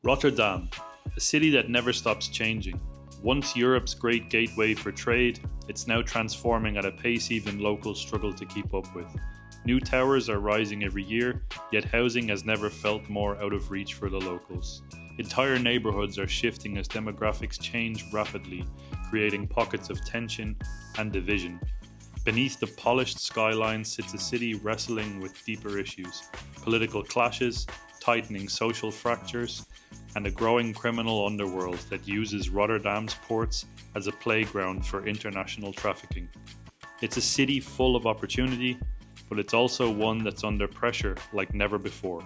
Rotterdam, a city that never stops changing. Once Europe's great gateway for trade, it's now transforming at a pace even locals struggle to keep up with. New towers are rising every year, yet housing has never felt more out of reach for the locals. Entire neighbourhoods are shifting as demographics change rapidly, creating pockets of tension and division. Beneath the polished skyline sits a city wrestling with deeper issues: political clashes, tightening social fractures, and a growing criminal underworld that uses Rotterdam's ports as a playground for international trafficking. It's a city full of opportunity, but it's also one that's under pressure like never before.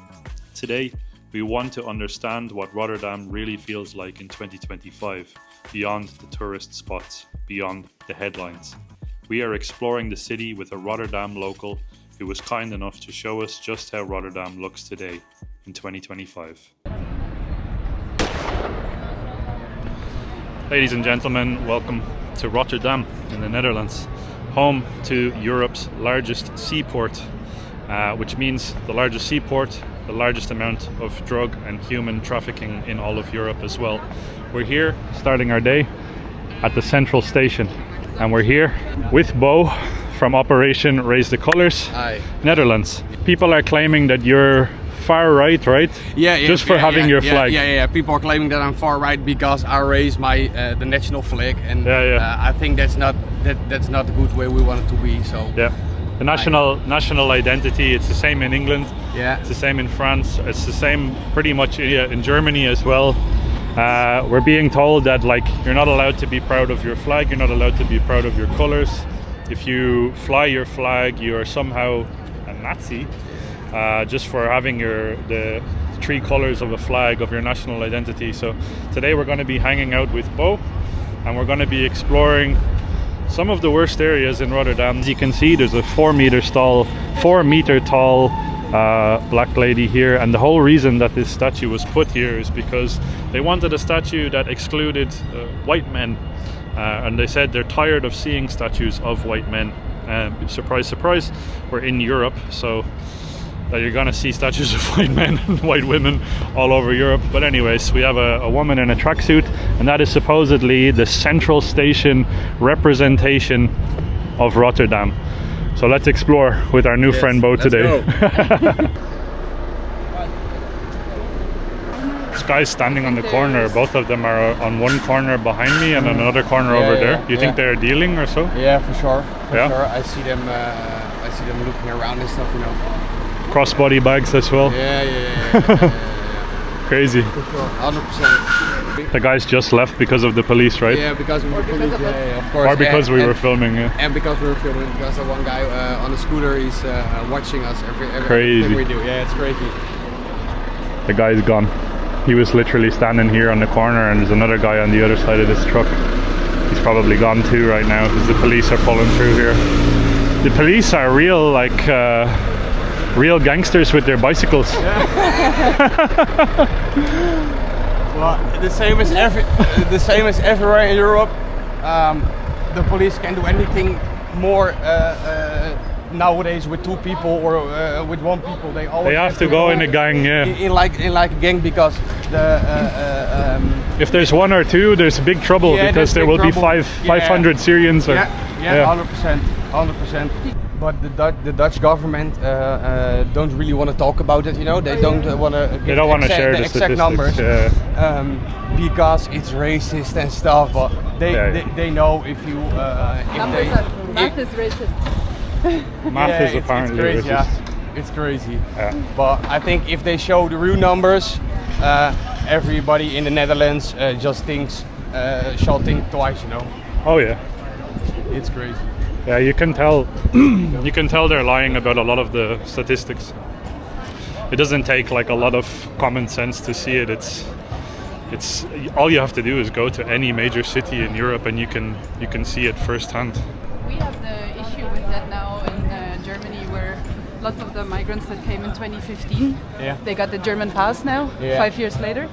Today, we want to understand what Rotterdam really feels like in 2025, beyond the tourist spots, beyond the headlines. We are exploring the city with a Rotterdam local who was kind enough to show us just how Rotterdam looks today in 2025. Ladies and gentlemen, welcome to Rotterdam in the Netherlands, home to Europe's largest seaport, which means the largest seaport, the largest amount of drug and human trafficking in all of Europe as well. We're here starting our day at the central station, and we're here with Bo from Operation Raise the Colors, Hi. Netherlands. People are claiming that you're far right, right? Yeah. Just for having your flag. Yeah. People are claiming that I'm far right because I raise my the national flag, and I think that's not the good way we want it to be. So the national identity. It's the same in England. Yeah. It's the same in France. It's the same pretty much in Germany as well. We're being told that you're not allowed to be proud of your flag. You're not allowed to be proud of your colors. If you fly your flag, you are somehow a Nazi. Just for having the three colors of a flag of your national identity. So today we're going to be hanging out with Bo, and we're going to be exploring some of the worst areas in Rotterdam. As you can see, there's a 4 meter tall black lady here, and the whole reason that this statue was put here is because they wanted a statue that excluded white men, and they said they're tired of seeing statues of white men. Surprise, surprise, we're in Europe, so you're gonna see statues of white men and white women all over Europe. But anyways, we have a woman in a tracksuit, and that is supposedly the central station representation of Rotterdam. So let's explore with our new friend Bo today. This guy's standing on the corner. Both of them are on one corner behind me and another corner over there. You think they're dealing or so? Yeah, for sure. For sure. I see them looking around and stuff, Crossbody bags as well. Yeah. Crazy. For sure, 100%. The guys just left because of the police, right? Yeah, because of the police, of course. Or because we were filming, And because we were filming, because the one guy on a scooter is watching us everything crazy. we do. Yeah, it's crazy. The guy's gone. He was literally standing here on the corner, and there's another guy on the other side of this truck. He's probably gone too right now because the police are pulling through here. The police are real gangsters with their bicycles. Well, the same as everywhere in Europe. The police can do anything more nowadays with two people or with one people. They always have to go in a gang, in like a gang, because if there's one or two, there's big trouble, because there will be 500 Syrians. 100%. But the Dutch government don't really want to talk about it. They don't want to. They don't want to share the exact numbers because it's racist and stuff. But they know if you math is racist. Math is apparently crazy, racist. Yeah. It's crazy. Yeah. But I think if they show the real numbers, everybody in the Netherlands just shall think twice. Oh yeah. It's crazy. Yeah, you can tell. You can tell they're lying about a lot of the statistics. It doesn't take a lot of common sense to see it. It's all you have to do is go to any major city in Europe, and you can see it firsthand. We have the issue with that now in Germany, where lots of the migrants that came in 2015, they got the German pass now, 5 years later.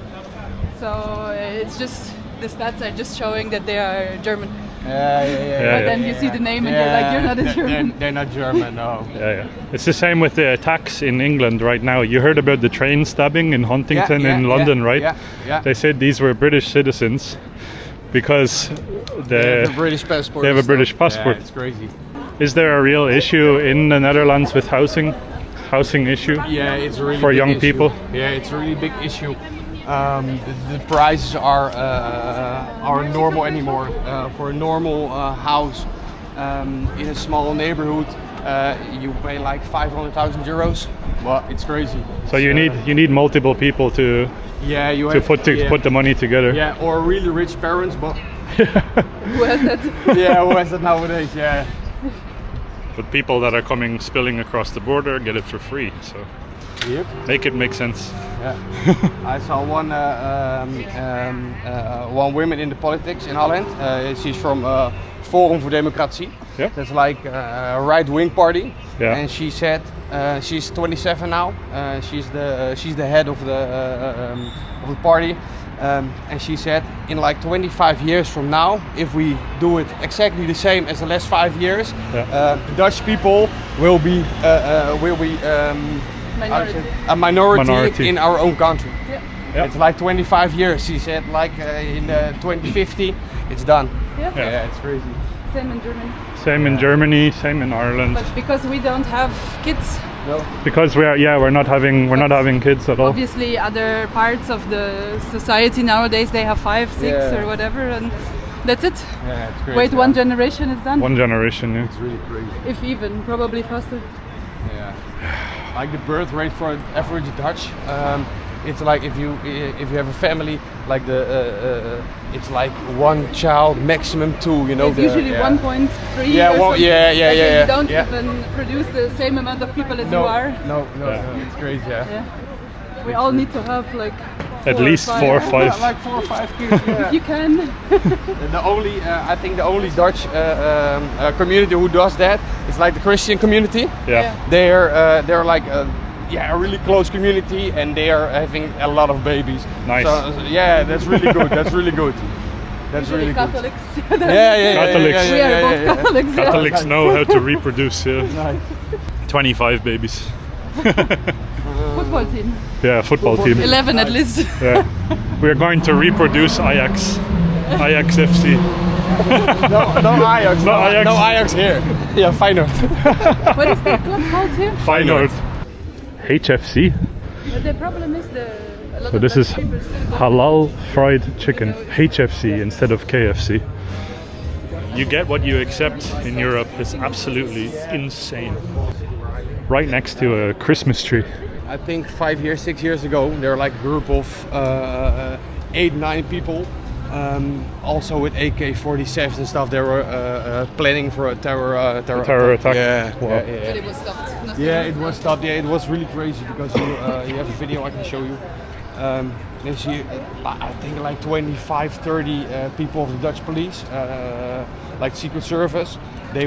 So it's just the stats are just showing that they are German. But then you see the name and you're like, you're not a German. They're not German, no. Yeah. It's the same with the attacks in England right now. You heard about the train stabbing in Huntington in London, right? Yeah. They said these were British citizens because they have a British passport. They have a British passport. Yeah, it's crazy. Is there a real issue in the Netherlands with housing issue? Yeah, it's a really for big young issue. people. Yeah, it's a really big issue. The prices aren't normal anymore. For a normal house in a small neighborhood, you pay like 500,000 euros. Well, it's crazy. So you need multiple people to put the money together. Yeah, or really rich parents, but who has that? Yeah, who has that nowadays? Yeah. But people that are coming spilling across the border get it for free. So make it make sense. Yeah. I saw one woman in the politics in Holland. She's from Forum voor Democratie. Yeah. That's like a right-wing party. Yeah. And she said she's 27 now. She's the head of the party. And she said, in like 25 years from now, if we do it exactly the same as the last 5 years, Dutch people will be a minority in our own country. Yeah. It's like 25 years. She said, like in 2050, it's done. Yeah, it's crazy. Same in Germany. Same in Germany, same in Ireland. But because we don't have kids. No. Because we're not having kids at all. Obviously, other parts of the society nowadays they have 5, 6 or whatever, and that's it. Yeah, it's crazy. Wait, one generation is done. One generation, yeah. It's really crazy. If even, probably faster. Yeah. Like the birth rate for an average Dutch, it's like if you have a family, like it's like one child, maximum 2. You know, it's usually 1.3. Yeah, You don't even produce the same amount of people as you are. No, it's crazy. Yeah. We all need to have like at least 4 or 5. Like 4 or 5 kids. Yeah. If you can. I think the only Dutch community who does that is like the Christian community. Yeah. They're like a really close community, and they are having a lot of babies. Nice. So, yeah, that's really good. That's really good. That's really Catholics. good. Yeah. Catholics. We are both Catholics. Catholics know how to reproduce. Nice. 25 babies. Football team. Yeah, football team. 11 at least. Yeah. We're going to reproduce Ajax FC. No Ajax. No Ajax. No Ajax here. Yeah, Feyenoord. What is that club called here? Feyenoord. HFC. But the problem is So this is halal fried chicken, HFC instead of KFC. You get what you accept in Europe. It's absolutely insane. Right next to a Christmas tree. I think 6 years ago, there were like a group of 8, 9 people. Also with AK-47s and stuff, they were planning for a terror attack. Yeah. Wow. But it was stopped. It was stopped. Yeah, it was really crazy because you have a video I can show you. You see, I think like 25, 30 people of the Dutch police, like Secret Service. They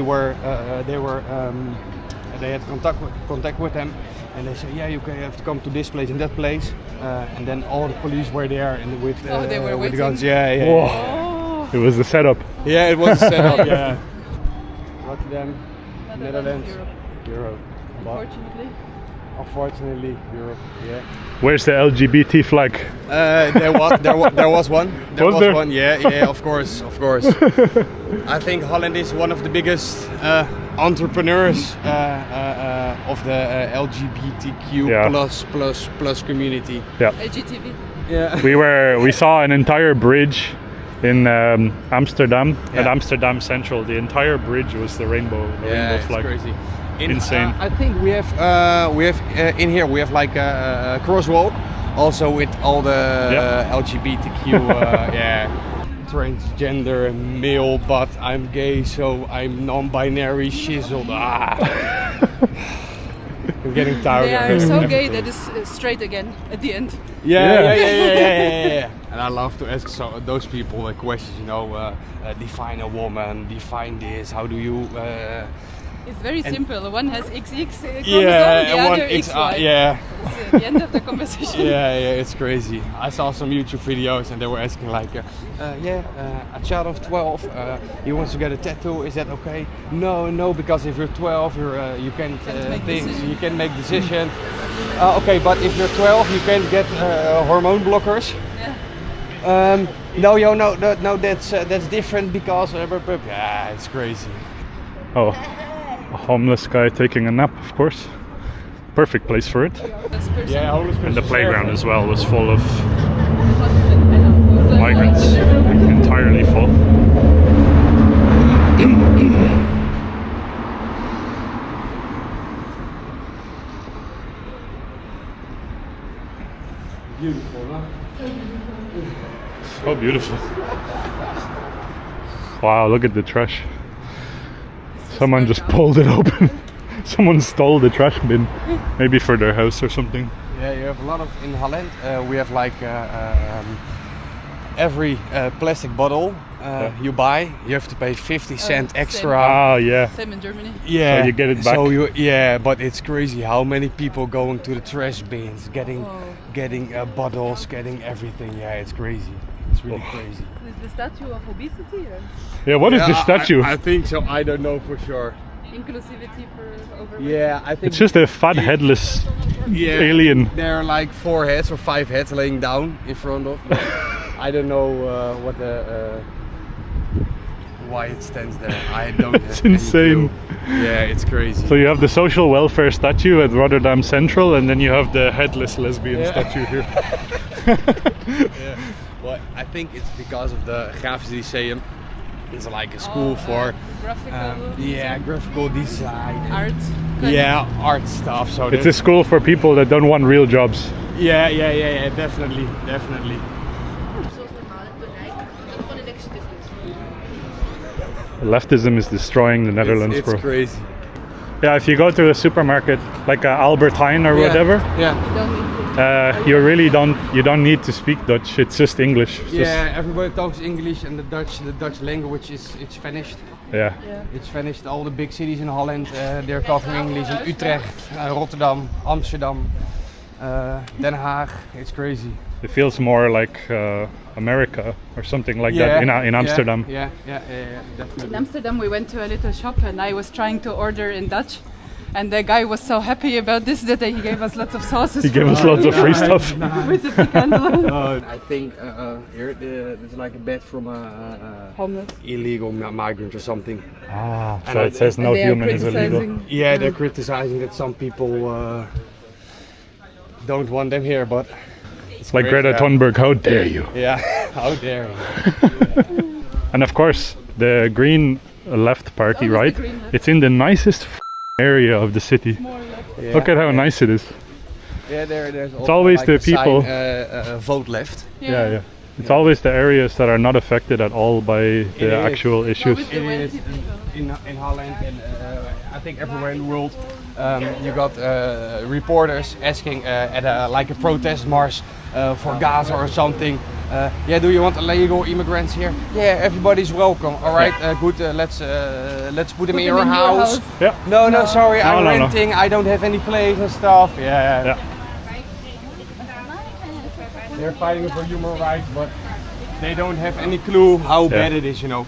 had contact with them, and they said, you have to come to this place and that place, and then all the police were there and with the guns. Whoa. It was the setup. Yeah, it was a setup. Yeah. Rotterdam, Netherlands, Europe. Unfortunately, Europe. Yeah. Where's the LGBT flag? There was one. There was one. Yeah, of course. I think Holland is one of the biggest entrepreneurs of the LGBTQ plus community. Yeah. LGTB. Yeah. We saw an entire bridge in Amsterdam at Amsterdam Central. The entire bridge was the rainbow flag. It's crazy. Insane. I think we have in here we have like a crosswalk, also with all the LGBTQ transgender male, but I'm gay, so I'm non-binary shizzled. I'm getting tired. They are so gay that is straight again at the end. Yeah. And I love to ask those people questions. Define a woman. Define this. How do you? It's very simple. One has XX chromosome, yeah, the one other X, XY. yeah. It's the end of the conversation. Yeah, it's crazy. I saw some YouTube videos and they were asking like, a child of 12, he wants to get a tattoo. Is that okay? No, because if you're 12, you can't you can make decision. Okay, but if you're 12, you can get hormone blockers. Yeah. No, that's different because yeah, it's crazy. Oh, a homeless guy taking a nap, of course. Perfect place for it. Yeah, homeless person. And the playground as well was full of migrants, entirely full. Beautiful, huh? So beautiful. Wow, look at the trash. Someone just pulled it open. Someone stole the trash bin, maybe for their house or something. Yeah, you have a lot of in Holland. We have like every plastic bottle you buy, you have to pay 50 cents extra. Ah, yeah. Same in Germany. Yeah, so you get it back. So but it's crazy how many people going to the trash bins, getting bottles, getting everything. Yeah, it's crazy. It's really crazy. Is the statue of obesity? Or? Yeah, what is the statue? I think so. I don't know for sure. Inclusivity for overweight? Yeah, I think It's just a fat headless alien. There are like 4 heads or 5 heads laying down in front of. I don't know what why it stands there. I don't. It's insane. Yeah, it's crazy. So you have the social welfare statue at Rotterdam Central, and then you have the headless lesbian statue here. Yeah. Well, I think it's because of the Grafisch Lyceum. It's like a school for graphical design, art. Art stuff. So It's a school for people that don't want real jobs. Yeah, definitely. Leftism is destroying the Netherlands, it's bro. crazy. Yeah, if you go to a supermarket like Albert Heijn or whatever, you really don't need to speak Dutch. It's just English. It's Everybody talks English, and the Dutch language it's vanished. Yeah. It's vanished. All the big cities in Holland, they're talking English. In Utrecht, Rotterdam, Amsterdam, Den Haag. It's crazy. It feels more like America or something like that in Amsterdam. Yeah, definitely. In Amsterdam we went to a little shop and I was trying to order in Dutch. And the guy was so happy about this that he gave us lots of sauces. He gave us lots of free stuff. With the Bekah. I think here there's like a bed from a Homeless. illegal migrant or something. Ah, so it says no human is illegal. Yeah, they're criticizing that some people don't want them here, but it's like Greta Thunberg, how dare you? Yeah, how dare you? And of course, the Green Left Party, right? It's in the nicest area of the city. Yeah. Look at how nice it is. Yeah, there's it's always like the people. Vote left. Yeah. It's always the areas that are not affected at all by the actual issues. It is in Holland and I think everywhere in the world. You got reporters asking at a protest march for Gaza or something. Do you want illegal immigrants here? Yeah, everybody's welcome. All right, good. Let's put them in your house. Yeah. No, sorry, I'm renting. I don't have any place and stuff. Yeah. They're fighting for human rights, but they don't have any clue how bad it is, you know.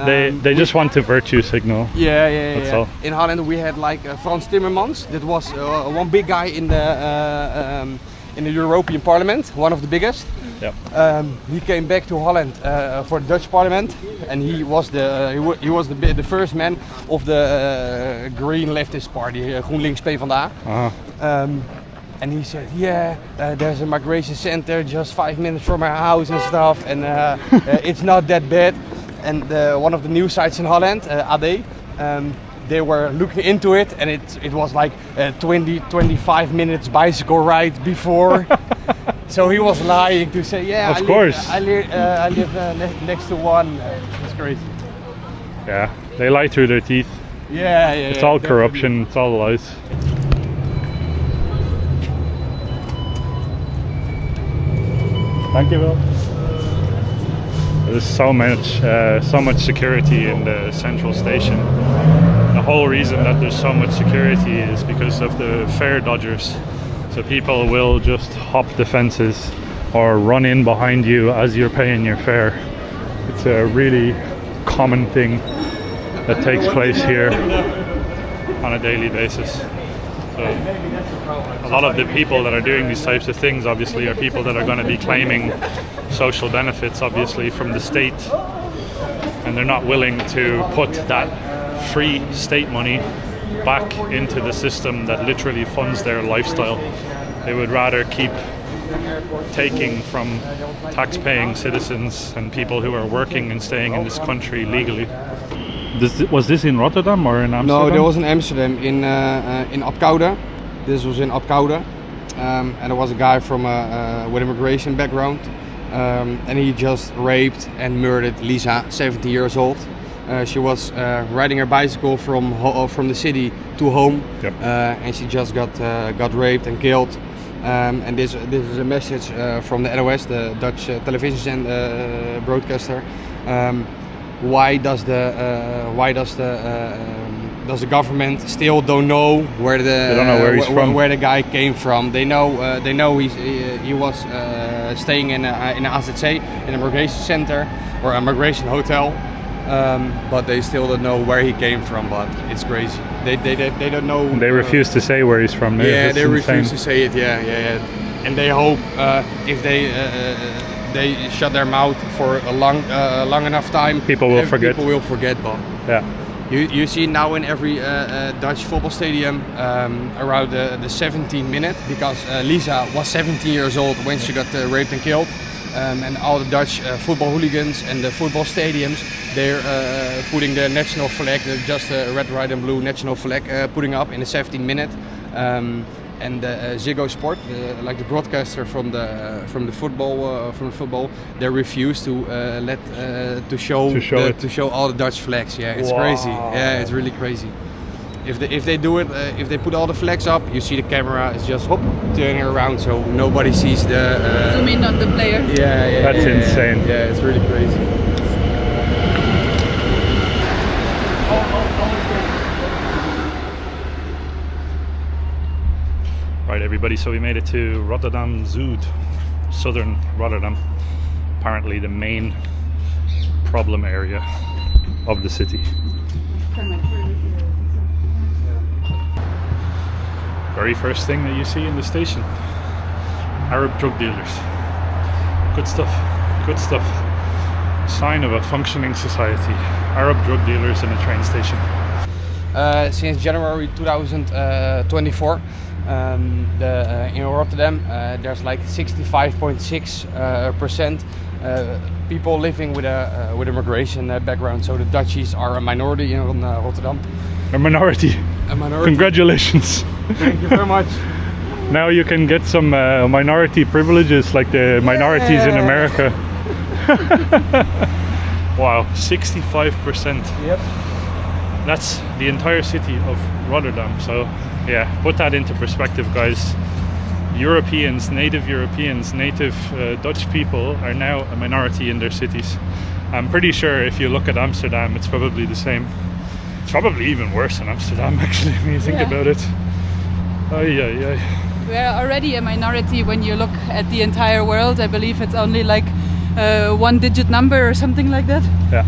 They just want to virtue signal. Yeah. That's all. In Holland we had like Frans Timmermans. That was one big guy in the European Parliament, one of the biggest. Yep. He came back to Holland for the Dutch Parliament, and he was the first man of the Green Leftist Party, GroenLinks PvdA. And he said, there's a migration center just 5 minutes from our house and stuff, and it's not that bad. And one of the news sites in Holland, AD, they were looking into it, and it was like 20-25 minutes bicycle ride before. So he was lying to say, of course. I live next to one. It's crazy. Yeah, they lie through their teeth. Yeah. It's all corruption, it's all lies. Thank you, Will. There's so much security in the central station. The whole reason that there's so much security is because of the fare dodgers. So people will just hop the fences or run in behind you as you're paying your fare. It's a really common thing that takes place here on a daily basis. So a lot of the people that are doing these types of things obviously are people that are going to be claiming social benefits obviously from the state, and they're not willing to put that free state money back into the system that literally funds their lifestyle. They would rather keep taking from tax-paying citizens and people who are working and staying in this country legally. Was this in Rotterdam or in Amsterdam? No, that was in Amsterdam, in Apkoude. This was in Apkoude, and there was a guy from with immigration background, and he just raped and murdered Lisa, 70 years old. She was riding her bicycle from the city to home, yep. And she just got raped and killed. And this is a message from the NOS, the Dutch television broadcaster. Why does the government still don't know where the guy came from? They know he was staying in an AZC, an immigration center or immigration hotel, but they still don't know where he came from. But it's crazy. They don't know. They refuse to say where he's from. Yeah, they refuse to say it. Yeah. And they hope if they shut their mouth for a long enough time, people will forget. But yeah, you see now in every Dutch football stadium around the 17 minute, because Lisa was 17 years old when she got raped and killed, and all the Dutch football hooligans and the football stadiums, they're putting the national flag, just a red, white and blue national flag, putting up in the 17 minute. And Ziggo Sport, like the broadcaster from the football, they refuse to show all the Dutch flags. Yeah, it's crazy. Yeah, it's really crazy. If they do it, if they put all the flags up, you see the camera is just turning around, so nobody sees the. Zoom in on the player. Yeah, that's insane. Yeah, it's really crazy. Right, everybody, so we made it to Rotterdam Zuid, southern Rotterdam, apparently the main problem area of the city. Very first thing that you see in the station, Arab drug dealers. Good stuff. Sign of a functioning society. Arab drug dealers in a train station. Since January 2024, in Rotterdam, there's like 65.6% people living with immigration background. So the Dutchies are a minority in Rotterdam. A minority. Congratulations. Thank you very much. Now you can get some minority privileges like the minorities in America. Wow, 65%. Yep. That's the entire city of Rotterdam. So yeah, put that into perspective, guys. Europeans, native Dutch people are now a minority in their cities. I'm pretty sure if you look at Amsterdam, it's probably the same. It's probably even worse in Amsterdam, actually, when you think about it. We're already a minority when you look at the entire world. I believe it's only like one-digit number or something like that. Yeah.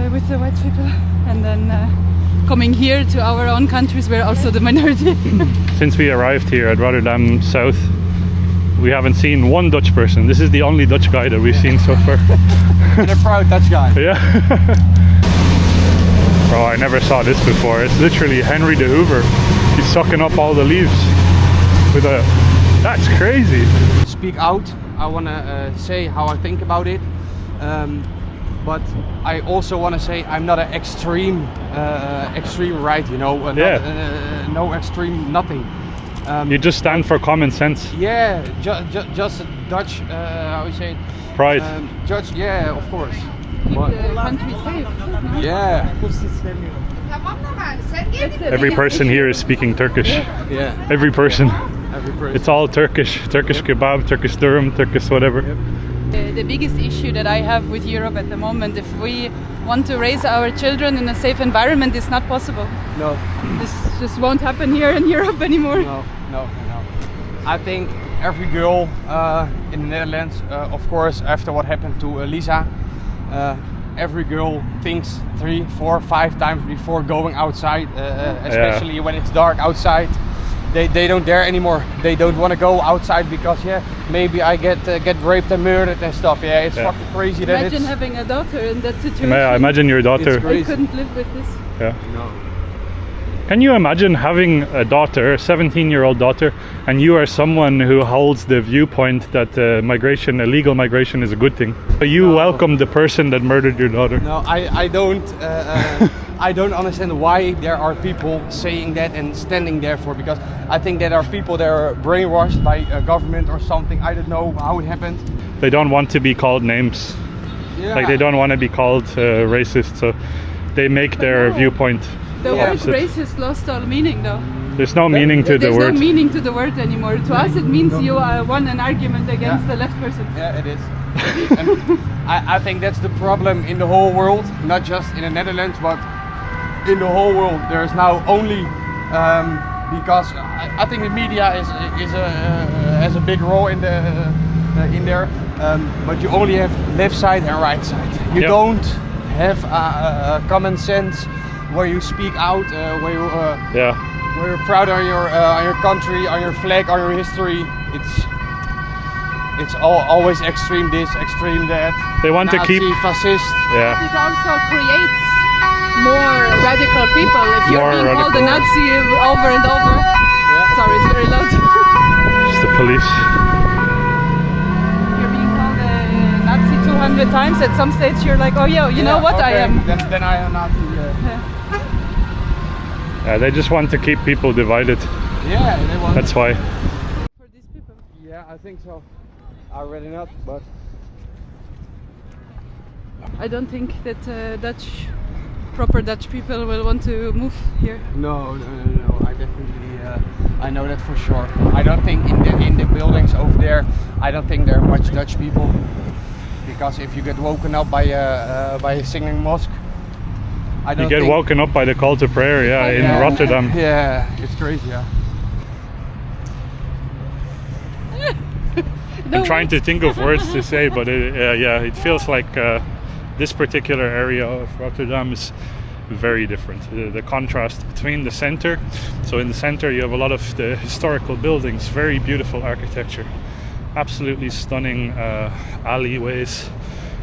With the white people, and then coming here to our own countries, we're also the minority. Since we arrived here at Rotterdam South, we haven't seen one Dutch person. This is the only Dutch guy that we've seen so far. And a proud Dutch guy. Yeah. Bro, I never saw this before. It's literally Henry the Hoover. He's sucking up all the leaves with a... That's crazy. Speak out. I want to say how I think about it. But I also want to say I'm not an extreme right, you know. No extreme nothing. You just stand for common sense. Yeah, just Dutch, how you say it? Pride. Judge, yeah, of course. Keep the country safe. Yeah. Every person here is speaking Turkish. Yeah. Every person. Every person. It's all Turkish. Turkish kebab, Turkish durum, Turkish whatever. The the biggest issue that I have with Europe at the moment. If we want to raise our children in a safe environment, it's not possible. No. This just won't happen here in Europe anymore. No. I think every girl in the Netherlands, of course, after what happened to Lisa, every girl thinks 3, 4, 5 times before going outside, especially when it's dark outside. They don't dare anymore. They don't want to go outside because maybe I get raped and murdered and stuff. It's fucking crazy. Imagine having a daughter in that situation. I imagine your daughter. I couldn't live with this. Yeah. No. Can you imagine having a daughter, a 17-year-old daughter, and you are someone who holds the viewpoint that illegal migration is a good thing? You welcome the person that murdered your daughter? No, I don't. I don't understand why there are people saying that and standing there for, because I think there are people that are brainwashed by a government or something. I don't know how it happened. They don't want to be called names. Yeah. Like they don't want to be called racist, so they make their viewpoint. The word racist lost all meaning, though. There's no meaning to the word. There's no meaning to the word anymore. To us, it means you won an argument against the left person. Yeah, it is. And I think that's the problem in the whole world, not just in the Netherlands, but in the whole world. There's now only because I think the media has a big role in there, but you only have left side and right side. You don't have common sense where you speak out, where you're proud on your country, on your flag, on your history. It's always extreme this, extreme that. They want Nazi, to keep fascist. Yeah. It also creates more radical people. If you're being called a Nazi over and over. Yeah. Sorry, it's very loud. It's the police. If you're being called a Nazi 200 times, at some stage you're like, oh yeah, you know what, I am. Then I am Nazi. Yeah, they just want to keep people divided. Yeah, they want. That's why. For these people. Yeah, I think so. Already not, but I don't think that proper Dutch people will want to move here. No. I definitely, I know that for sure. I don't think in the buildings over there, I don't think there are much Dutch people, because if you get woken up by a singing mosque, I don't. You get woken up by the call to prayer, in Rotterdam. Yeah, it's crazy. Yeah. I'm trying to think of words to say, but it feels like this particular area of Rotterdam is very different. The contrast between the center. So in the center you have a lot of the historical buildings, very beautiful architecture, absolutely stunning alleyways,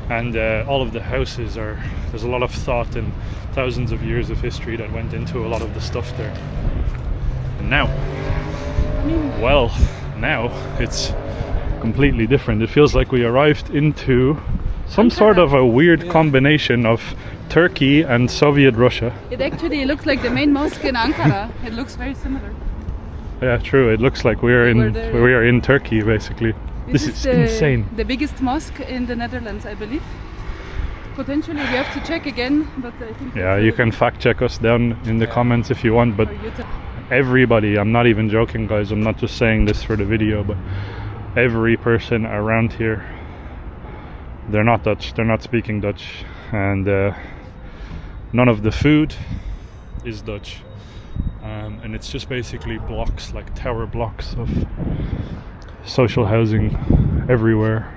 and all of the houses there's a lot of thought and thousands of years of history that went into a lot of the stuff there. And now it's completely different. It feels like we arrived into some sort of a weird combination of Turkey and Soviet Russia. It actually looks like the main mosque in Ankara. It looks very similar. Yeah, true. It looks like we are in Turkey, basically. This is insane. The biggest mosque in the Netherlands, I believe. Potentially we have to check again, but I think... Yeah, you can fact check us down in the comments if you want, but everybody, I'm not even joking guys, I'm not just saying this for the video, but every person around here, they're not Dutch, they're not speaking Dutch, and none of the food is Dutch, and it's just basically blocks, like tower blocks of social housing everywhere.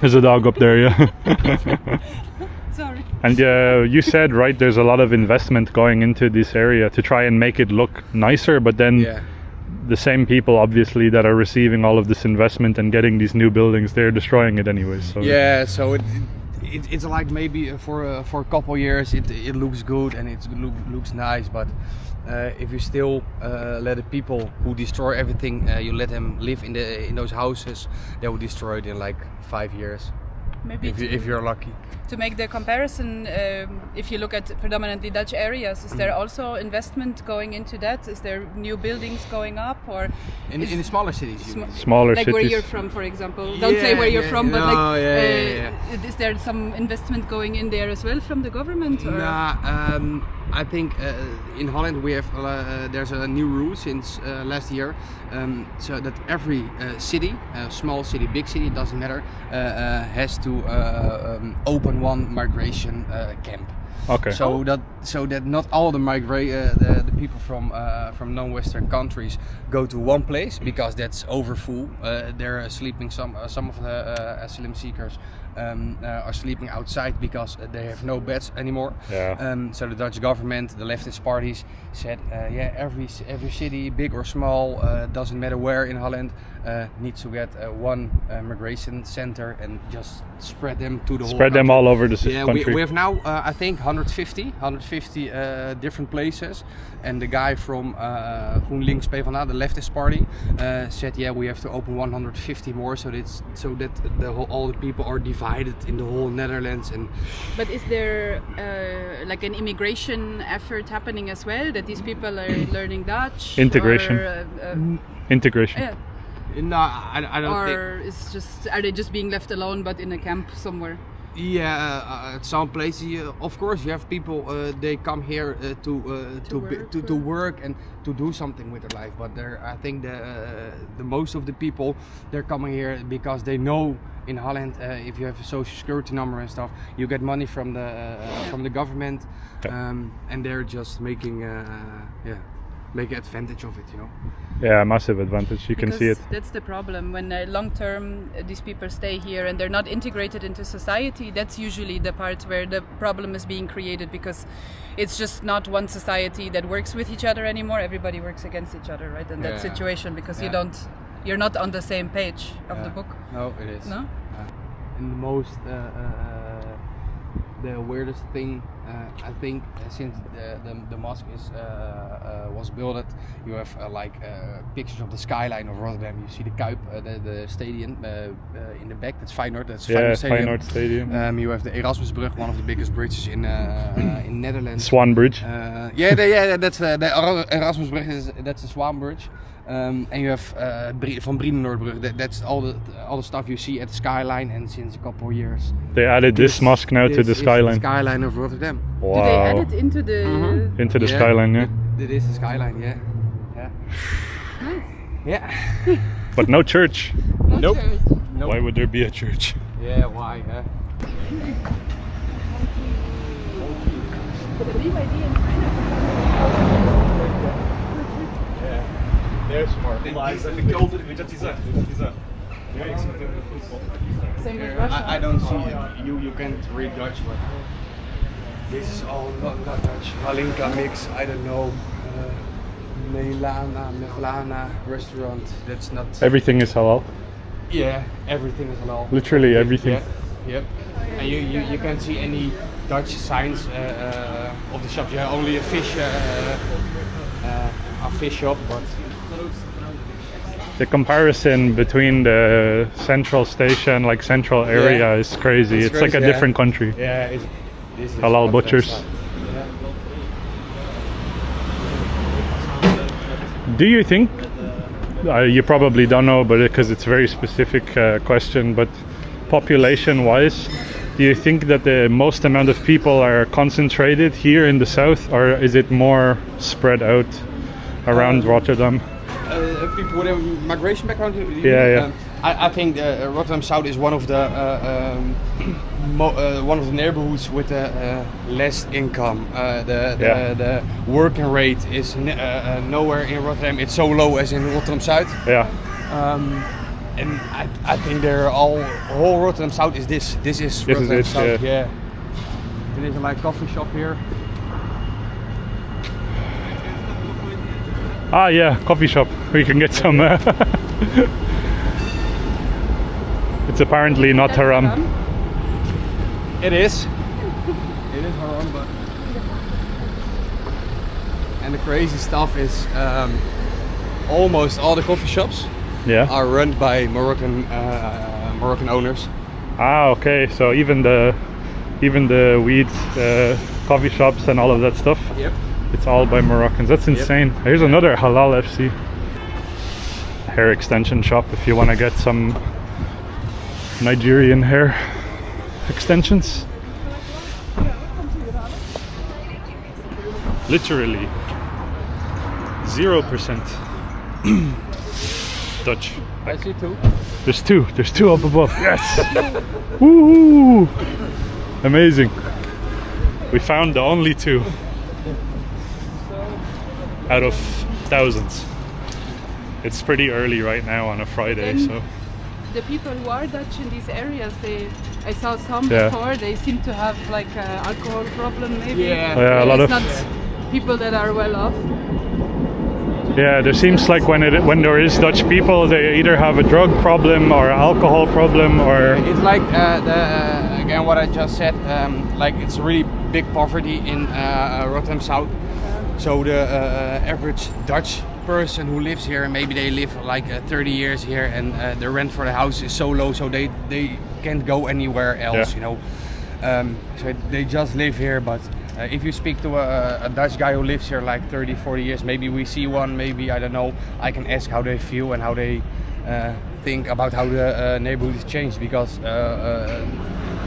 There's a dog up there, yeah. Sorry. And you said, right, there's a lot of investment going into this area to try and make it look nicer, but then the same people obviously that are receiving all of this investment and getting these new buildings, they're destroying it anyways. So. Yeah, so it's like maybe for a couple years it looks good and it looks nice, but if you still let the people who destroy everything, you let them live in those houses, they will destroy it in like 5 years. maybe if you're lucky. To make the comparison, if you look at predominantly Dutch areas, is there also investment going into that? Is there new buildings going up, or in the smaller cities? Smaller like cities. where you're from, for example. Don't say where you're from, but is there some investment going in there as well from the government? Or? Nah, I think in Holland we have there's a new rule since last year, so that every city, small city, big city, doesn't matter, has to open one migration camp. Okay. So that not all the people from non-Western countries go to one place because that's overfull. They're sleeping. Some of the asylum seekers are sleeping outside because they have no beds anymore. Yeah. So the Dutch government, the leftist parties said, every city, big or small, doesn't matter where in Holland, needs to get one migration center and just spread them to the whole country. Them all over the country. We have now I think 150 different places, and the guy from GroenLinks PvdA, the leftist party, said we have to open 150 more so that all the people are divided in the whole Netherlands. And but is there like an immigration effort happening as well, that these people are learning Dutch? Integration. Integration. Yeah. No, I don't think. Or are they just being left alone but in a camp somewhere? Yeah, at some places, of course, you have people. They come here to work and to do something with their life. But I think the most of the people, they're coming here because they know in Holland, if you have a social security number and stuff, you get money from the government, and they're just making advantage of it, you know. Yeah, massive advantage. You can see it. That's the problem. When long term these people stay here and they're not integrated into society, that's usually the part where the problem is being created, because it's just not one society that works with each other anymore. Everybody works against each other, right? In that situation, because you're not on the same page of the book. No, it is. No? And the most the weirdest thing, I think, since the mosque was built, you have pictures of the skyline of Rotterdam. You see the Kuip, the stadium in the back. That's Feyenoord. That's Feyenoord Stadium. You have the Erasmusbrug, one of the biggest bridges in Netherlands. Swan Bridge. That's the Erasmusbrug. That's the Swan Bridge. And you have Van Brienenoordbrug. That's all the stuff you see at the skyline. And since a couple of years, they added this mosque now to the skyline. The skyline of Rotterdam. Wow. Do they add it into the into the skyline? Yeah. It is the skyline. Yeah. Nice. Yeah. But no church. Nope. Why would there be a church? Yeah. Why? There's more. Same with Russia. I don't see it. You can't read Dutch, but this is all not Dutch. Halinka mix, I don't know. Mevlana restaurant. That's not. Everything is halal. Yeah, everything is halal. Literally everything. Yeah. Yep. And you can't see any Dutch signs of the shops. You have only a fish shop, but. The comparison between the central station, like central area, is crazy. It's like a different country. Yeah, this is halal butchers. Yeah. Do you think, you probably don't know, but because it's a very specific question, but population-wise, do you think that the most amount of people are concentrated here in the south, or is it more spread out around Rotterdam? People with a migration background? I think Rotterdam South is one of the neighborhoods with less income. The working rate is nowhere in Rotterdam. It's so low as in Rotterdam South. Yeah. And I think they're whole Rotterdam South is this. This is Rotterdam South. Yeah. There is a coffee shop here. Ah, yeah, coffee shop. We can get some. It's apparently not haram. It is. It is haram, but. And the crazy stuff is almost all the coffee shops are run by Moroccan owners. Ah, okay. So even the weed coffee shops and all of that stuff. Yep. It's all by Moroccans. That's insane. Here's another Halal FC hair extension shop if you want to get some Nigerian hair extensions. Literally 0% Dutch. I see two. There's two up above. Yes. Woo! Amazing. We found the only two out of thousands. It's pretty early right now on a Friday, so the people who are Dutch in these areas, I saw some before, they seem to have like an alcohol problem maybe. Yeah, a lot of not people that are well off. Yeah, there seems like when there is Dutch people, they either have a drug problem or alcohol problem, or it's like again what I just said. Like it's really big poverty in Rotterdam South. So the average Dutch person who lives here, maybe they live like 30 years here, and the rent for the house is so low, so they can't go anywhere else. You know, so they just live here, but. If you speak to a Dutch guy who lives here like 30, 40 years, maybe we see one, maybe, I don't know, I can ask how they feel and how they think about how the neighborhood has changed, because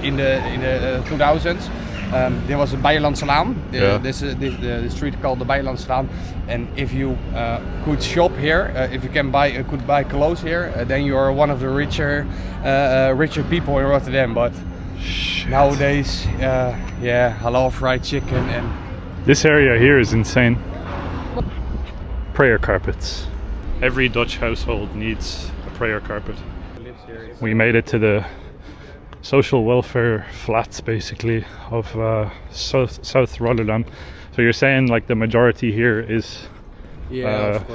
in the 2000s there was a Bijlandselaan, the street called the Bijlandselaan, and if you could shop here, if you could buy clothes here, then you are one of the richer people in Rotterdam. But nowadays, halal fried chicken and... This area here is insane. Prayer carpets. Every Dutch household needs a prayer carpet. We made it to the social welfare flats, basically, of South Rotterdam. So you're saying like the majority here is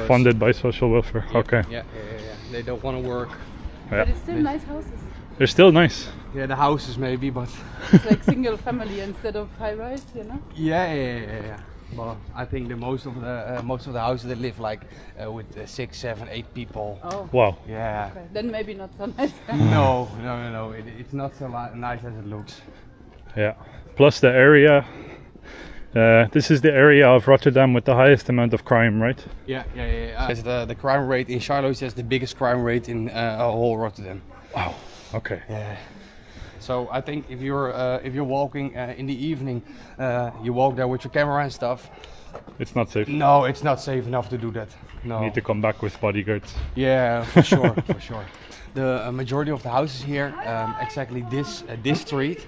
funded by social welfare? Yeah, okay. Yeah. They don't want to work. But it's still nice houses. They're still nice. Yeah, the houses maybe, but... It's like single family instead of high rise, you know? Yeah. Well, I think most of the houses they live like with 6, 7, 8 people. Oh. Wow. Yeah. Okay. Then maybe not so nice. No. It's not so nice as it looks. Yeah. Plus the area. This is the area of Rotterdam with the highest amount of crime, right? Yeah. It's the crime rate in Shieh is the biggest crime rate in whole Rotterdam. Wow. Okay. Yeah. So I think if you're walking in the evening, you walk there with your camera and stuff. It's not safe. No, it's not safe enough to do that. No. You need to come back with bodyguards. Yeah, for sure, for sure. The majority of the houses here, exactly this street,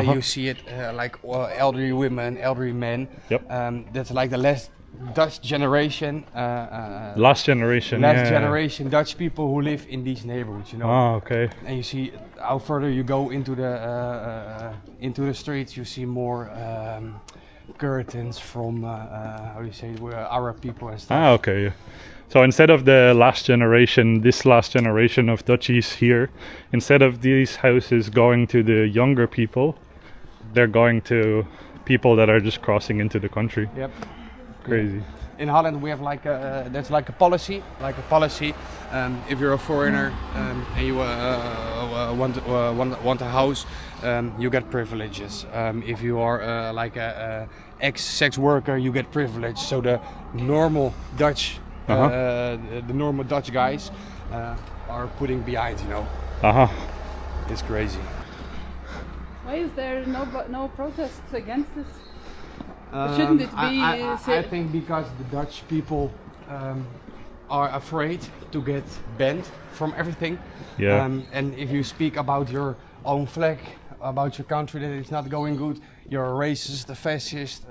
you see it like elderly women, elderly men. Yep. That's like the last Dutch generation. Last generation. Generation Dutch people who live in these neighborhoods, you know. Oh, okay. And you see how further you go into the streets, you see more curtains from how do you say Arab people and stuff. Ah, okay. Yeah. So instead of the last generation of Dutchies here, instead of these houses going to the younger people, they're going to people that are just crossing into the country. Yep. Crazy. In Holland we have there's like a policy. If you're a foreigner and you want a house, you get privileges. If you are like a ex-sex worker, you get privilege. So the normal Dutch, the normal Dutch guys are putting behind, you know. It's crazy. Why is there no protests against this? Shouldn't it be? I think because the Dutch people are afraid to get banned from everything. Yeah. And if you speak about your own flag, about your country, that it's not going good, you're a racist, a fascist.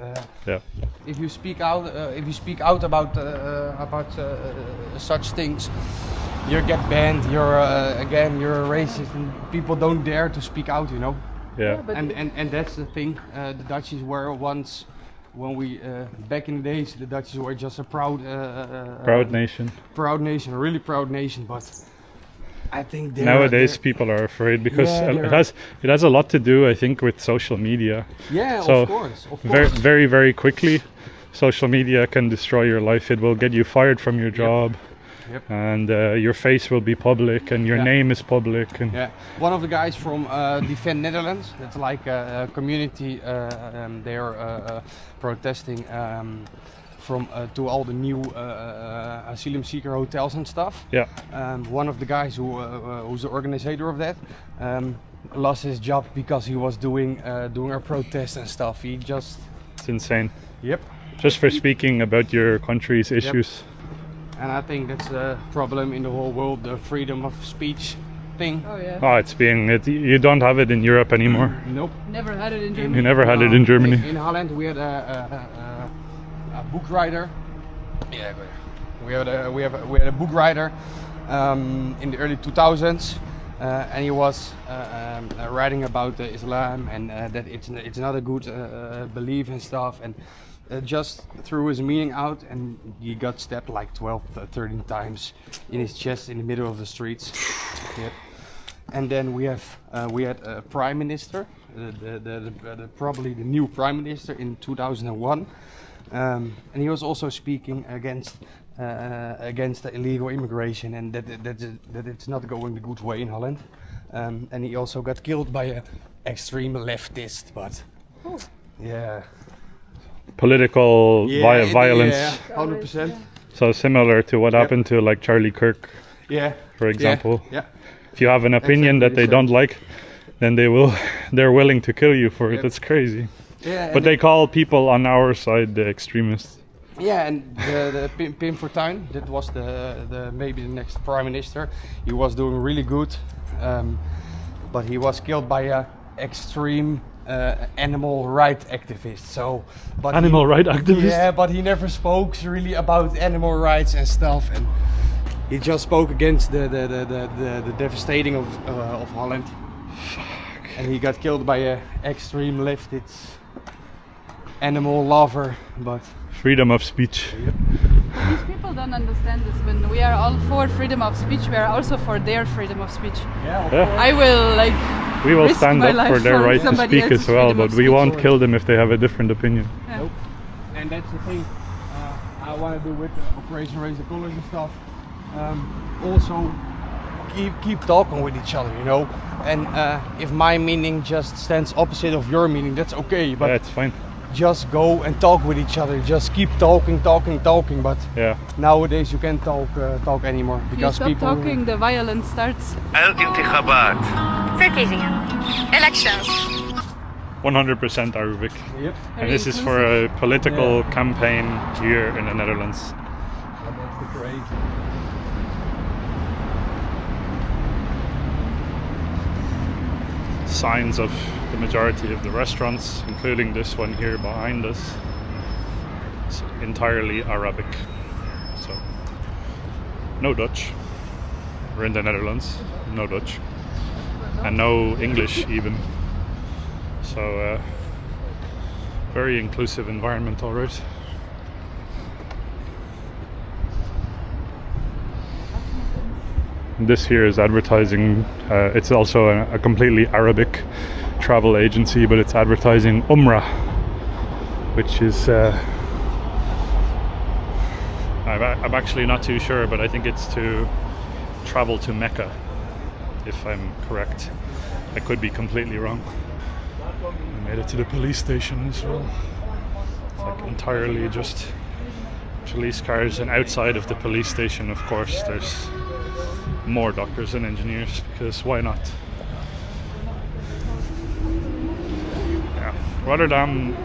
If you speak out about such things, you get banned. You're a racist, and people don't dare to speak out. You know. Yeah. And that's the thing. The Dutchies were once. When we back in the days, the Dutchies were just a proud nation. Proud nation, a really proud nation. But I think nowadays people are afraid because it has a lot to do, I think, with social media. Yeah, so of course. Very, very quickly, social media can destroy your life. It will get you fired from your job. Yep. And your face will be public, and your name is public. And yeah, one of the guys from Defend Netherlands. It's like a community. They are protesting from to all the new asylum seeker hotels and stuff. Yeah. One of the guys who's the organizer of that lost his job because he was doing a protest and stuff. It's insane. Yep. Just for speaking about your country's issues. Yep. And I think that's a problem in the whole world, the freedom of speech thing. Oh yeah. Oh, you don't have it in Europe anymore. Nope. Never had it in Germany. You never had it in Germany. In Holland we had a book writer. Yeah, we had a book writer in the early 2000s, and he was writing about Islam and that it's not a good belief and stuff, and just threw his meaning out, and he got stabbed like 12, 13 times in his chest in the middle of the streets. Yep. And then we had a prime minister, probably the new prime minister in 2001. And he was also speaking against the illegal immigration, and that it's not going the good way in Holland. And he also got killed by an extreme leftist, but yeah, political violence. Yeah, 100%. So similar to what happened to like Charlie Kirk, for example. Yeah. If you have an opinion that they don't like, then they're willing to kill you for it. That's crazy. Yeah, but they call people on our side the extremists. Yeah, and the Pim Fortuyn, that was the maybe the next prime minister. He was doing really good, but he was killed by a extreme animal rights activist. Animal rights activist? Yeah, but he never spoke really about animal rights and stuff, and he just spoke against the devastating of Holland. Fuck. And he got killed by a extreme leftist animal lover, but freedom of speech. Yep. These people don't understand this. When we are all for freedom of speech, we are also for their freedom of speech. I will we will stand up for their right to speak as well, but we won't kill them if they have a different opinion. Yeah. Nope. And that's the thing I want to do with Operation Raise the Colors and stuff. Also keep talking with each other, you know. And if my meaning just stands opposite of your meaning, that's okay. But it's fine. Just go and talk with each other. Just keep talking. But nowadays you can't talk anymore because you stop talking, the violence starts. Verkiezingen. Elections. 100% Arabic. Yep. And this is for a political campaign here in the Netherlands. That's great. Signs of the majority of the restaurants, including this one here behind us, it's entirely Arabic. So no Dutch. We're in the Netherlands, no Dutch, and no English even. So very inclusive environment, all right. This here is advertising. It's also a completely Arabic travel agency, but it's advertising Umrah, which is I'm actually not too sure, but I think it's to travel to Mecca, if I'm correct. I could be completely wrong. I made it to the police station as well. It's like entirely just police cars, and outside of the police station, of course, there's more doctors and engineers, because why not? Yeah. Rotterdam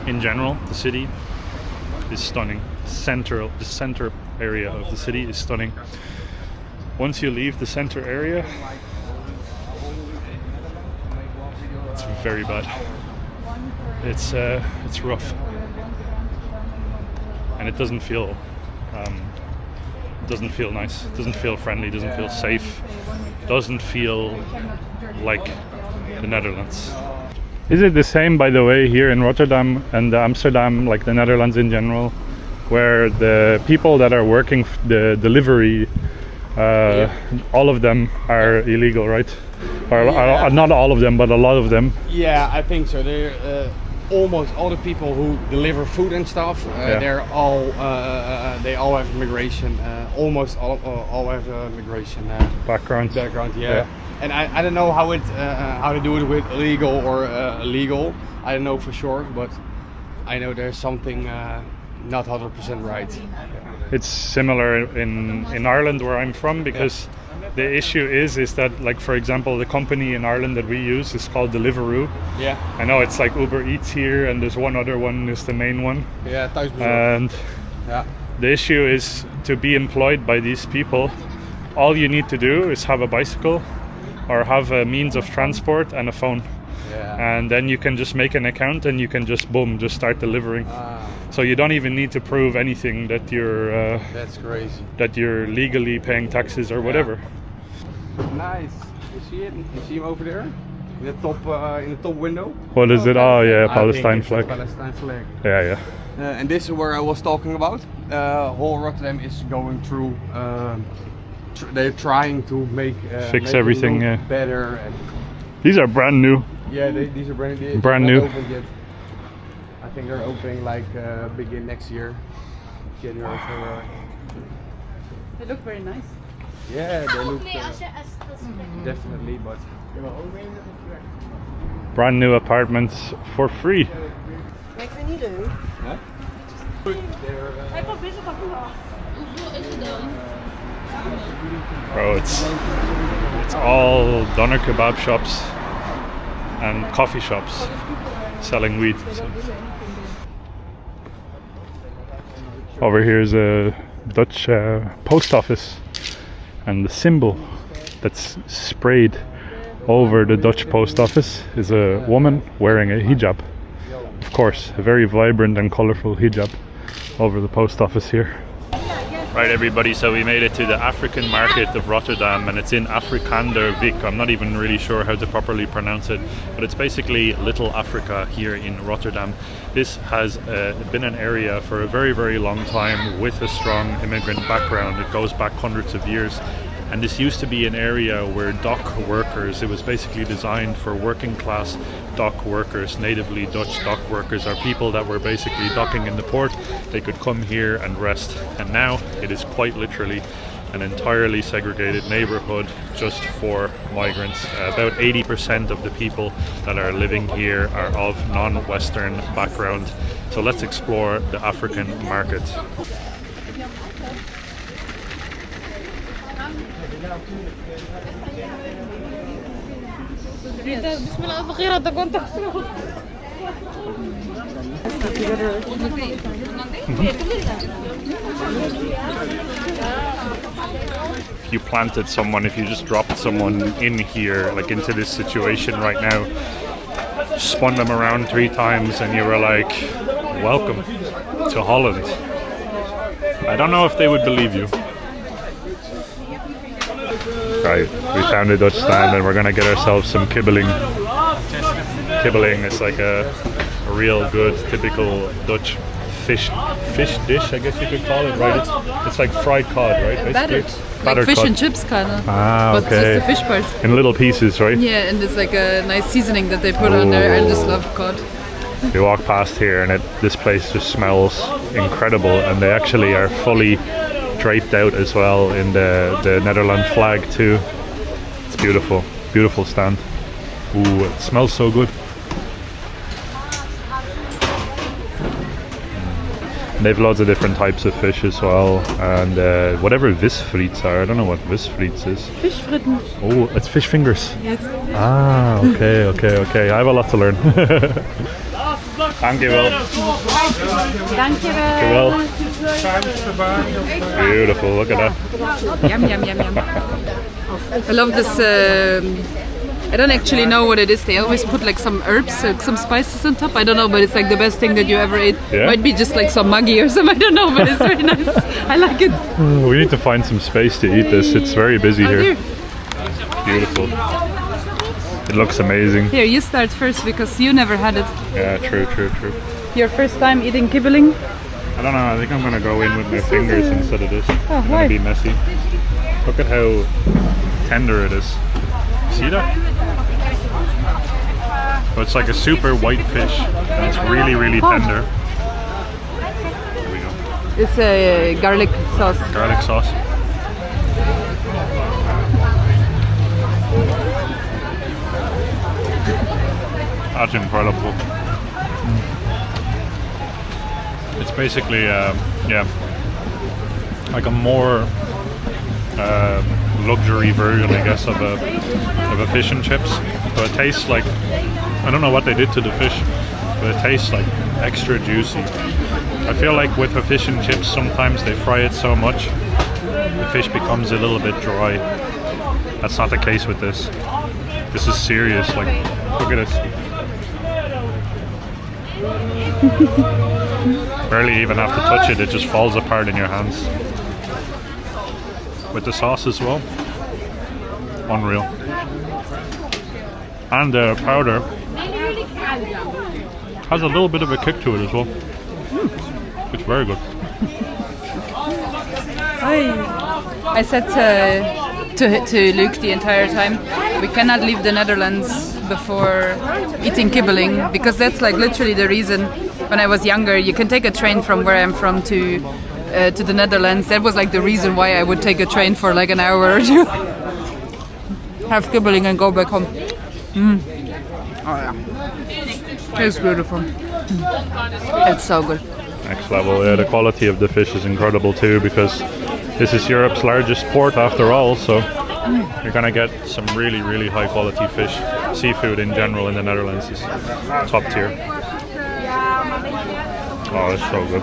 in general, the city is stunning. The center area of the city is stunning. Once you leave the center area, it's very bad. It's rough, and it doesn't feel nice, doesn't feel friendly, doesn't feel safe, doesn't feel like the Netherlands. Is it the same, by the way, here in Rotterdam and Amsterdam, like the Netherlands in general, where the people that are working the delivery, all of them are illegal, right? Or not all of them, but a lot of them. Yeah, I think so. almost all the people who deliver food and stuff, they all have immigration. Almost all have immigration background. Yeah. And I don't know how to do it with illegal or illegal. I don't know for sure, but I know there's something not 100% right. It's similar in Ireland where I'm from, because the issue is that, like, for example, the company in Ireland that we use is called Deliveroo. Yeah. I know it's like Uber Eats here, and there's one other one is the main one. Yeah, and the issue is, to be employed by these people, all you need to do is have a bicycle or have a means of transport and a phone. Yeah. And then you can just make an account and you can just start delivering. So you don't even need to prove anything that you're that's crazy. That you're legally paying taxes or whatever. Nice. You see it? You see him over there? In the top window? What is it? Oh yeah, Palestine flag. Palestine flag. Yeah. And this is where I was talking about. Whole Rotterdam is going through. They're trying to fix make everything it look better. And these are brand new. Yeah, these are brand new. Brand new. Yet. I think they're opening like begin next year, January, February. They look very nice. Yeah, they look definitely, but brand new apartments for free. Bro, it's all doner kebab shops and coffee shops selling weed. Over here is a Dutch post office, and the symbol that's sprayed over the Dutch post office is a woman wearing a hijab. Of course, a very vibrant and colorful hijab over the post office here. Right, everybody, so we made it to the African market of Rotterdam, and it's in Afrikanderwijk. I'm not even really sure how to properly pronounce it, but it's basically Little Africa here in Rotterdam. This has been an area for a very, very long time with a strong immigrant background. It goes back hundreds of years. And this used to be an area where dock workers, it was basically designed for working class dock workers, natively Dutch dock workers, are people that were basically docking in the port. They could come here and rest. And now it is quite literally an entirely segregated neighborhood just for migrants. About 80% of the people that are living here are of non-Western background. So let's explore the African market. If you planted someone, if you just dropped someone in here, like into this situation right now, spun them around 3 times and you were like, welcome to Holland, I don't know if they would believe you. Right, we found a Dutch stand and we're gonna get ourselves some kibbeling. Kibbeling is like a real good, typical Dutch fish dish, I guess you could call it, right? It's like fried cod, right? Battered like fish cod. And chips kind of. Ah, okay. But just the fish part. In little pieces, right? Yeah, and it's like a nice seasoning that they put on there. I just love cod. We walk past here and this place just smells incredible, and they actually are fully draped out as well in the Netherlands flag too. It's beautiful, beautiful stand. Ooh, it smells so good. And they have loads of different types of fish as well, and whatever visfriets are. I don't know what visfriets is. Fish fritten. Oh, it's fish fingers. Yes. Ah, okay. I have a lot to learn. Dankjewel. Dankjewel. Beautiful, look at that. Yum. I love this. I don't actually know what it is. They always put like some herbs, some spices on top. I don't know, but it's like the best thing that you ever ate. Yeah? Might be just like some Maggi or something. I don't know, but it's very nice. I like it. We need to find some space to eat this. It's very busy here. Beautiful. It looks amazing. Here, you start first because you never had it. Yeah, true. Your first time eating kibbeling? I don't know, I think I'm gonna go in with my fingers instead of this. Oh, it's why? gonna be messy. Look at how tender it is. See that? So it's like a super white fish, and it's really, really tender. There we go. It's a garlic sauce. Garlic sauce. That's incredible. It's basically, like a more luxury version, I guess, of a fish and chips. So it tastes like, I don't know what they did to the fish, but it tastes like extra juicy. I feel like with a fish and chips, sometimes they fry it so much, the fish becomes a little bit dry. That's not the case with this. This is serious. Like, look at this. Barely even have to touch it, it just falls apart in your hands. With the sauce as well. Unreal. And the powder has a little bit of a kick to it as well. It's very good. I said to Luke the entire time, we cannot leave the Netherlands before eating kibbeling, because that's like literally the reason. When I was younger, you can take a train from where I'm from to the Netherlands. That was like the reason why I would take a train for like an hour or two. Have kibbeling and go back home. Oh yeah, it's beautiful. It's so good. Next level. Yeah, the quality of the fish is incredible too, because this is Europe's largest port after all, so you're gonna get some really, really high quality fish. Seafood in general in the Netherlands is top tier. Oh, it's so good.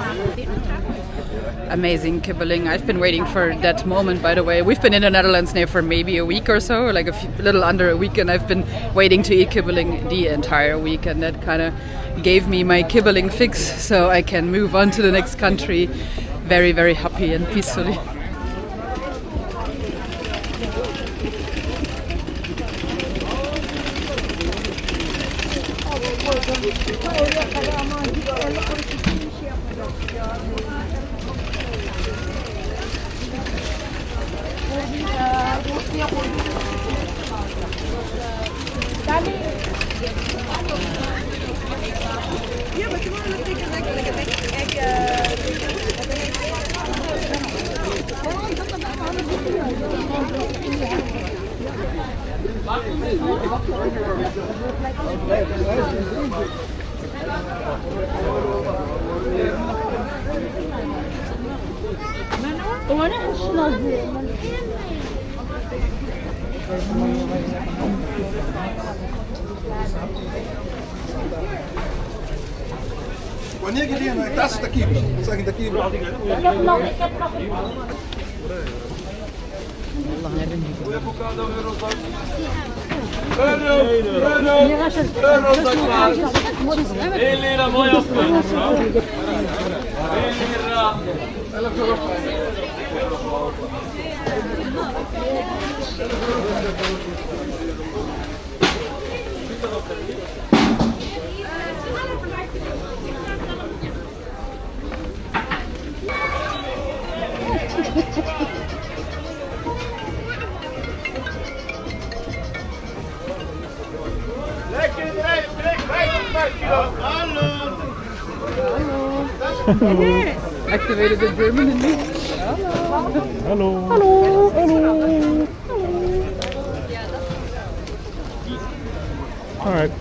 Amazing kibbeling. I've been waiting for that moment, by the way. We've been in the Netherlands now for maybe a week or so, like a little under a week, and I've been waiting to eat kibbeling the entire week, and that kind of gave me my kibbeling fix, so I can move on to the next country very, very happy and peacefully. Wanneer je die naar tas te kiepen, zeg je te kiepen. Ik heb nog. Activated the German in me. Hello. Hello. Hello. All right.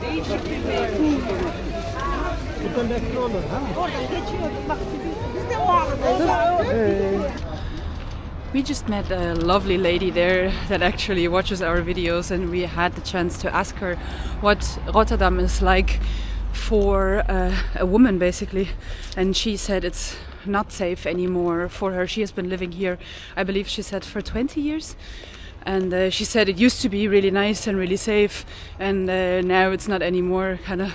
We just met a lovely lady there that actually watches our videos, and we had the chance to ask her what Rotterdam is like for a woman, basically. And she said it's not safe anymore for her. She has been living here, I believe she said, for 20 years. And she said it used to be really nice and really safe, and now it's not anymore. Kind of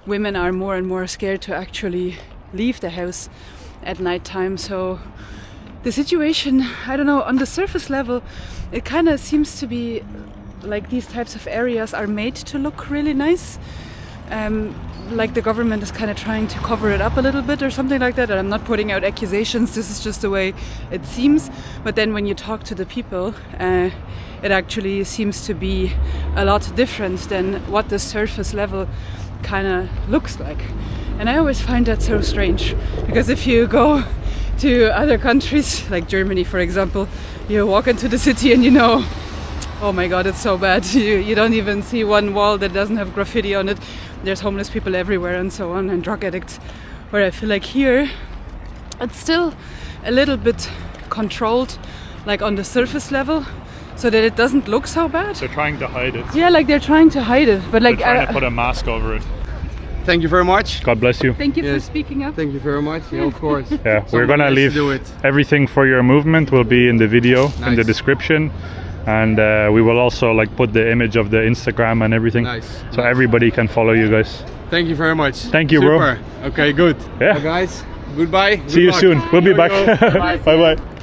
women are more and more scared to actually leave the house at night time. So the situation, I don't know, on the surface level, it kind of seems to be like these types of areas are made to look really nice. like the government is kind of trying to cover it up a little bit or something like that. And I'm not putting out accusations, this is just the way it seems. But then when you talk to the people, it actually seems to be a lot different than what the surface level kind of looks like. And I always find that so strange, because if you go to other countries, like Germany for example, you walk into the city and you know, oh my god, it's so bad. You don't even see one wall that doesn't have graffiti on it. There's homeless people everywhere and so on, and drug addicts. Where I feel like here, it's still a little bit controlled, like on the surface level, so that it doesn't look so bad. They're trying to hide it. Yeah, like they're trying to hide it, but like they're trying to put a mask over it. Thank you very much. God bless you. Thank you for Yes. speaking up. Thank you very much. Yeah, of course. Yeah, we're Someone gonna has to leave do it. everything for your movement will be in the video, in the Nice. description, and we will also like put the image of the Instagram and everything, Nice. so Nice. everybody can follow you guys. Thank you very much. Thank you, bro. Super. Okay, good. Yeah. Well, guys, goodbye. See you soon. We'll be back. Bye bye.